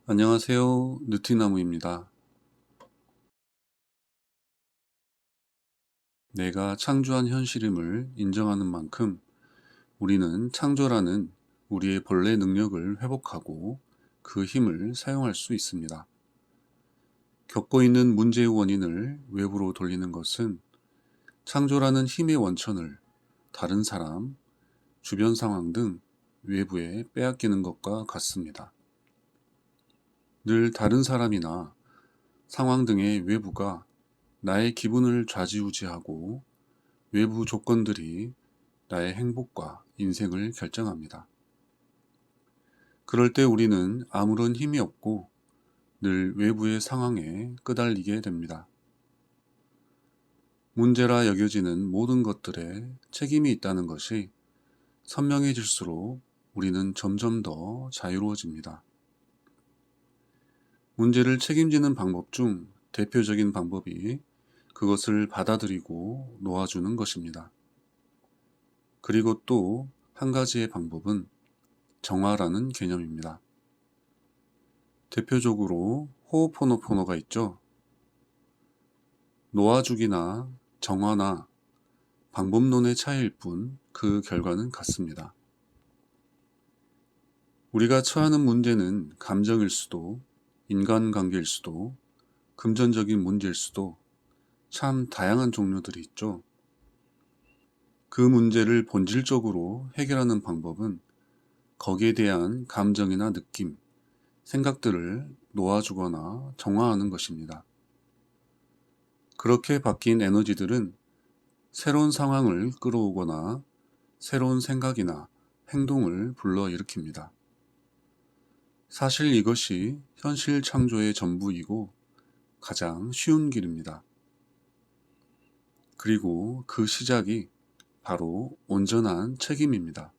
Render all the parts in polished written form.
안녕하세요. 느티나무입니다. 내가 창조한 현실임을 인정하는 만큼 우리는 창조라는 우리의 본래 능력을 회복하고 그 힘을 사용할 수 있습니다. 겪고 있는 문제의 원인을 외부로 돌리는 것은 창조라는 힘의 원천을 다른 사람, 주변 상황 등 외부에 빼앗기는 것과 같습니다. 늘 다른 사람이나 상황 등의 외부가 나의 기분을 좌지우지하고 외부 조건들이 나의 행복과 인생을 결정합니다. 그럴 때 우리는 아무런 힘이 없고 늘 외부의 상황에 끄달리게 됩니다. 문제라 여겨지는 모든 것들에 책임이 있다는 것이 선명해질수록 우리는 점점 더 자유로워집니다. 문제를 책임지는 방법 중 대표적인 방법이 그것을 받아들이고 놓아주는 것입니다. 그리고 또 한 가지의 방법은 정화라는 개념입니다. 대표적으로 호오포노포노가 있죠. 놓아주기나 정화나 방법론의 차이일 뿐 그 결과는 같습니다. 우리가 처하는 문제는 감정일 수도, 인간관계일 수도, 금전적인 문제일 수도 참 다양한 종류들이 있죠. 그 문제를 본질적으로 해결하는 방법은 거기에 대한 감정이나 느낌, 생각들을 놓아주거나 정화하는 것입니다. 그렇게 바뀐 에너지들은 새로운 상황을 끌어오거나 새로운 생각이나 행동을 불러일으킵니다. 사실 이것이 현실 창조의 전부이고 가장 쉬운 길입니다. 그리고 그 시작이 바로 온전한 책임입니다.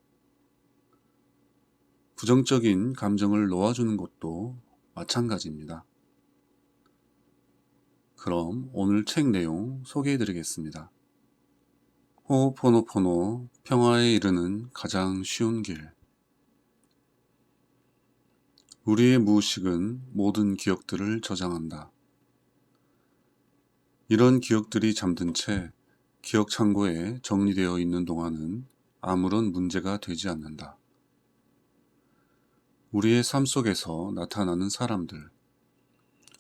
부정적인 감정을 놓아주는 것도 마찬가지입니다. 그럼 오늘 책 내용 소개해 드리겠습니다. 호호포노포노, 평화에 이르는 가장 쉬운 길. 우리의 무의식은 모든 기억들을 저장한다. 이런 기억들이 잠든 채 기억 창고에 정리되어 있는 동안은 아무런 문제가 되지 않는다. 우리의 삶 속에서 나타나는 사람들,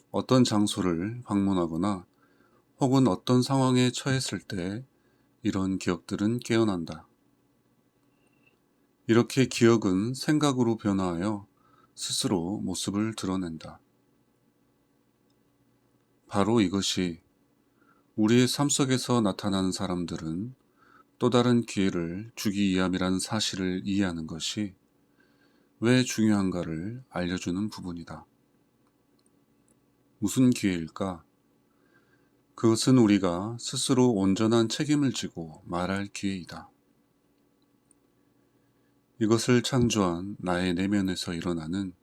어떤 장소를 방문하거나 혹은 어떤 상황에 처했을 때 이런 기억들은 깨어난다. 이렇게 기억은 생각으로 변화하여 스스로 모습을 드러낸다. 바로 이것이 우리의 삶 속에서 나타나는 사람들은 또 다른 기회를 주기 위함이라는 사실을 이해하는 것이 왜 중요한가를 알려주는 부분이다. 무슨 기회일까? 그것은 우리가 스스로 온전한 책임을 지고 말할 기회이다. 이것을 창조한 나의 내면에서 일어나는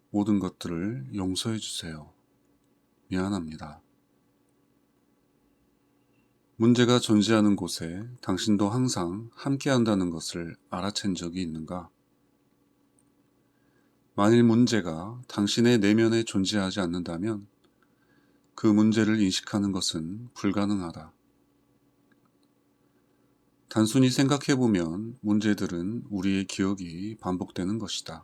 모든 것들을 용서해 주세요. 미안합니다. 문제가 존재하는 곳에 당신도 항상 함께 한다는 것을 알아챈 적이 있는가? 만일 문제가 당신의 내면에 존재하지 않는다면 그 문제를 인식하는 것은 불가능하다. 단순히 생각해보면 문제들은 우리의 기억이 반복되는 것이다.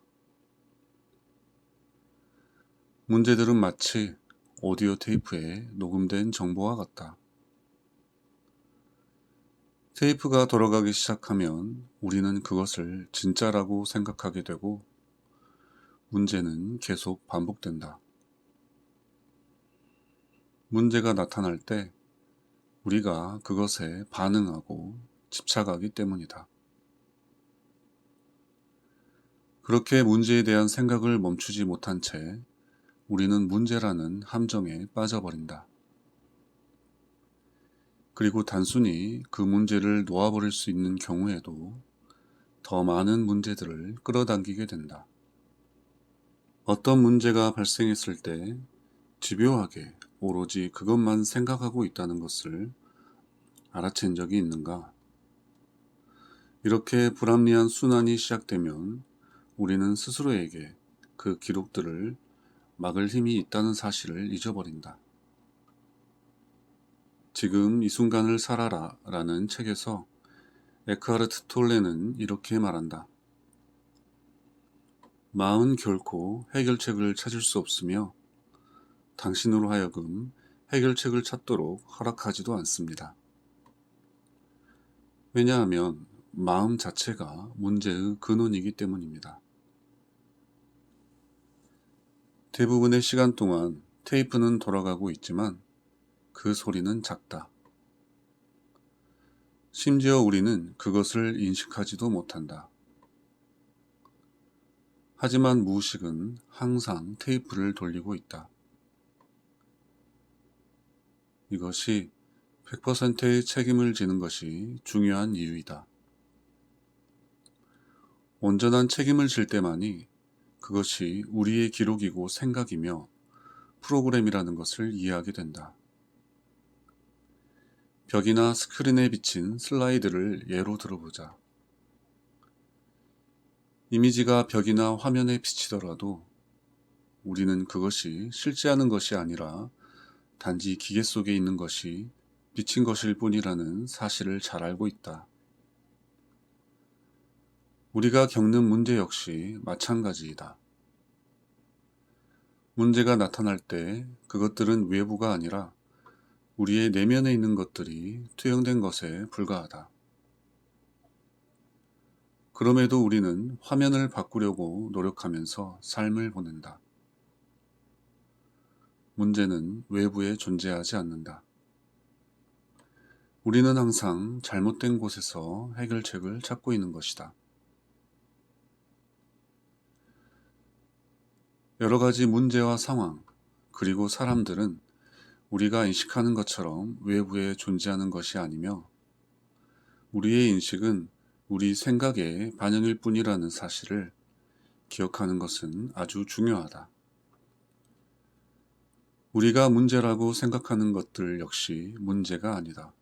문제들은 마치 오디오 테이프에 녹음된 정보와 같다. 테이프가 돌아가기 시작하면 우리는 그것을 진짜라고 생각하게 되고 문제는 계속 반복된다. 문제가 나타날 때 우리가 그것에 반응하고 집착하기 때문이다. 그렇게 문제에 대한 생각을 멈추지 못한 채 우리는 문제라는 함정에 빠져버린다. 그리고 단순히 그 문제를 놓아버릴 수 있는 경우에도 더 많은 문제들을 끌어당기게 된다. 어떤 문제가 발생했을 때 집요하게 오로지 그것만 생각하고 있다는 것을 알아챈 적이 있는가? 이렇게 불합리한 순환이 시작되면 우리는 스스로에게 그 기록들을 막을 힘이 있다는 사실을 잊어버린다. 지금 이 순간을 살아라 라는 책에서 에크하르트 톨레는 이렇게 말한다. 마음은 결코 해결책을 찾을 수 없으며 당신으로 하여금 해결책을 찾도록 허락하지도 않습니다. 왜냐하면 마음 자체가 문제의 근원이기 때문입니다. 대부분의 시간 동안 테이프는 돌아가고 있지만 그 소리는 작다. 심지어 우리는 그것을 인식하지도 못한다. 하지만 무의식은 항상 테이프를 돌리고 있다. 이것이 100%의 책임을 지는 것이 중요한 이유이다. 온전한 책임을 질 때만이 그것이 우리의 기록이고 생각이며 프로그램이라는 것을 이해하게 된다. 벽이나 스크린에 비친 슬라이드를 예로 들어보자. 이미지가 벽이나 화면에 비치더라도 우리는 그것이 실제하는 것이 아니라 단지 기계 속에 있는 것이 비친 것일 뿐이라는 사실을 잘 알고 있다. 우리가 겪는 문제 역시 마찬가지이다. 문제가 나타날 때 그것들은 외부가 아니라 우리의 내면에 있는 것들이 투영된 것에 불과하다. 그럼에도 우리는 화면을 바꾸려고 노력하면서 삶을 보낸다. 문제는 외부에 존재하지 않는다. 우리는 항상 잘못된 곳에서 해결책을 찾고 있는 것이다. 여러 가지 문제와 상황, 그리고 사람들은 우리가 인식하는 것처럼 외부에 존재하는 것이 아니며 우리의 인식은 우리 생각의 반영일 뿐이라는 사실을 기억하는 것은 아주 중요하다. 우리가 문제라고 생각하는 것들 역시 문제가 아니다.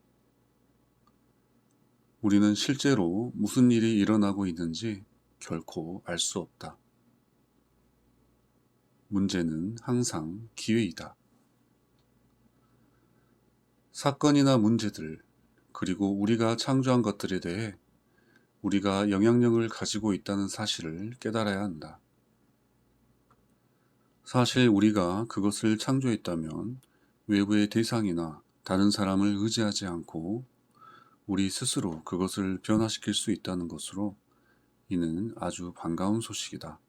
우리는 실제로 무슨 일이 일어나고 있는지 결코 알 수 없다. 문제는 항상 기회이다. 사건이나 문제들, 그리고 우리가 창조한 것들에 대해 우리가 영향력을 가지고 있다는 사실을 깨달아야 한다. 사실 우리가 그것을 창조했다면 외부의 대상이나 다른 사람을 의지하지 않고 우리 스스로 그것을 변화시킬 수 있다는 것으로 이는 아주 반가운 소식이다.